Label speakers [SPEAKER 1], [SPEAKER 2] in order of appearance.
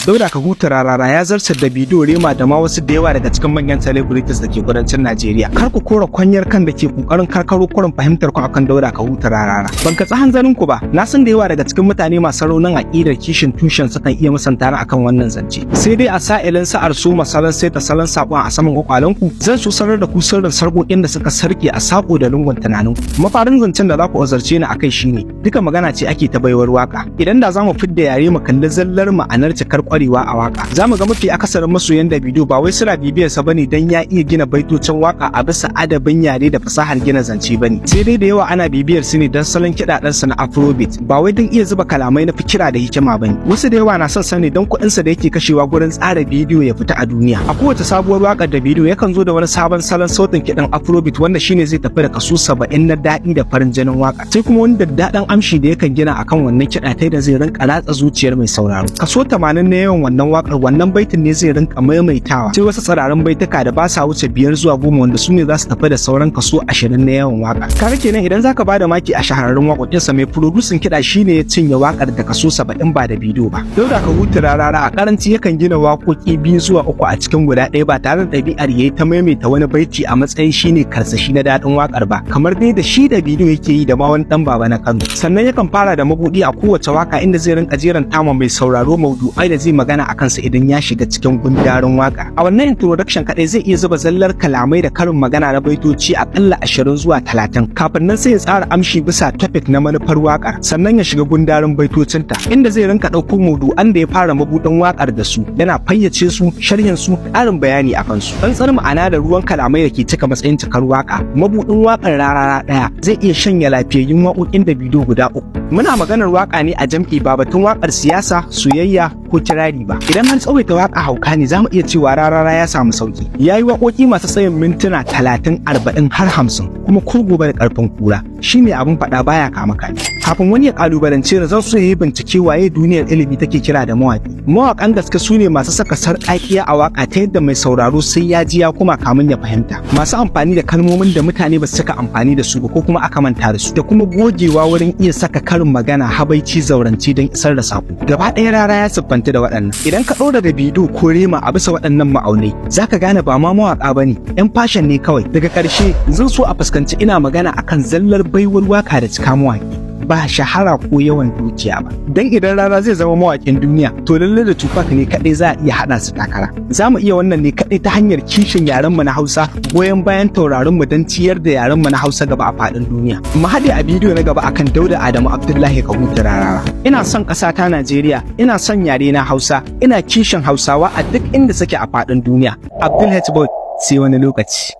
[SPEAKER 1] Dauda Kahutu Rarara ya zarce da bidiyo Rema da ma wasu da yawa daga cikin manyan celebrities da ke kudancin Najeriya. Kar ku kora kwanyar kan da ke kokarin karkaro kurin fahimtar ku akan Dauda Kahutu Rarara. Ban katsi hanzarin ku ba, na san da yawa daga cikin mutane masu raunin aƙidar kishin tushen sukan iya musanta akan wannan zance. Sai dai a sa'ilin sa'ar su masalan sai ta salon sakon a saman kwakwalen ku, zan so sanar da ku sirrin sarƙoƙin da suka sarke a sako da lungun tunanin ku. Mafarin zancen da za ku azarce ni akai shine, duka magana ce ake ta baiwar waka. Idan da zamu fidda yare mu kalli zallar ma'anar cikar kwarewa a waka, zamu ga mafi akasarin masoyan da bidiyo ba wai suna bibiyar sa bane dan ya iya gina baitocin waka a bisa adabin yare da fasahar gina zance bane, sai dai da yawa ana bibiyar su ne dan salon kidaden sa na afrobeat, ba wai dan iya zuba kalamai na fikira da hikima bane. Wasu da yawa na son sani dan kuɗin sa da yake kashewa gurin tsara bidiyo ya fita a duniya. A kowace sabuwar wakar da bidiyo yakan zo da wani sabon salon sautin kidan afrobeat wanda shine zai tafi da kaso 70 na daɗi da farin jinin waka, sai kuma wani daddaɗan amshi da yakan gina akan wannan kiɗa tai da zai rinka ratsa zuciyar mai sauraro. Kaso 80 na yawan wannan wakar wannan baitin ne zai rinka maimaitawa, sai wasu tsirarin baituka da ba sa wuce 5 zuwa 10 wanda su ne za su tafi da sauran kaso 20 na yawan waka. Kaga kenan idan zaka bada maki a shahararrun waƙoƙinsa mai producing kiɗa shine ya cinye wakar da kaso 70 ba da bidiyo ba. Dauda Kahutu Rarara a karanci yakan gina waƙoƙi 2 zuwa 3 a cikin guda ɗaya ba tare da ɗabi'ar yayi ta maimaita wani baiti a matsayin shine karsashi na daɗin wakar ba, kamar dai da shi da bidiyo yake yi da ma wani ɗan baba na Kano. Sannan yakan fara da mabuɗi a kowace waka inda zai rinka jeran tama mai sauraro maudu'ai da zai magana a kansa idan ya shiga cikin gundarin waka. A wannan introduction kadai zai iya zuba zallar kalamai da karin magana na baitoci akalla 20 zuwa 30, kafin nan sai ya tsara amshi bisa topic na manufar wakar, sannan ya shiga gundarin baitocinta inda zai rinka ɗauko maudu'an da ya fara mabuɗin wakar da su, yana fayyace su, sharhin su, ƙarin bayani akan su. Tsantsar ma'ana da ruwan kalamai da ke cika matsayin cikar waka. Mabuɗin wakar Rarara ɗaya zai iya shanya lafiyayyun waƙoƙin da bidiyo guda 3. Muna maganar waka ne a jam'i ba batun wakar siyasa, soyayya ko kirari ba. Idan har tsawaita waka hauka ne zamu iya cewa Rarara ya samu sauki. Yayi waƙoƙi masu tsayin mintuna 30, 40 har 50 kuma ko gobe da ƙarfin kura. Shine abin faɗa baya kama kame. Kafin wani ya kalubalance da zan so yayi bincike waye duniyar ilimi take kira da mawaki. Mawakan gaske su ne masu saka sarƙaƙiya a waka ta yadda mai sauraro sai ya ji ya kuma kamun ya fahimta. Masu amfani da kalmomin da mutane ba su cika amfani da su ba ko kuma aka manta da su, da kuma gogewa wurin iya saka karin magana, habaici, zauranci don isar da sako. Gaba ɗaya Rara ya siffanta da waɗannan. Idan ka ɗora da bidiyo ko Rema a bisa waɗannan ma'aunai, zaka gane ba ma mawaka bane, 'yan fashion ne kawai. Daga ƙarshe zan so a fuskanci ina magana akan zallar baiwar waka da cika mawaki, ba shahara ko yawan dukiya ba. Dan idan Rara zai zama mawakin duniya, to lalle da Tupac ne kadai za a iya hada su takara. Za mu iya wannan ne kadai ta hanyar kishin yaren mu na Hausa, goyon bayan tauraron mu don ciyar da yaren mu na Hausa gaba a fadin duniya. Mu haɗe a bidiyo na gaba akan Dauda Adamu Abdullahi Kahutu Rarara. Ina son ƙasa ta Najeriya, ina son yare na Hausa, ina kishin Hausawa a duk inda suke a fadin duniya. Abdul H Boy, sai wani lokaci.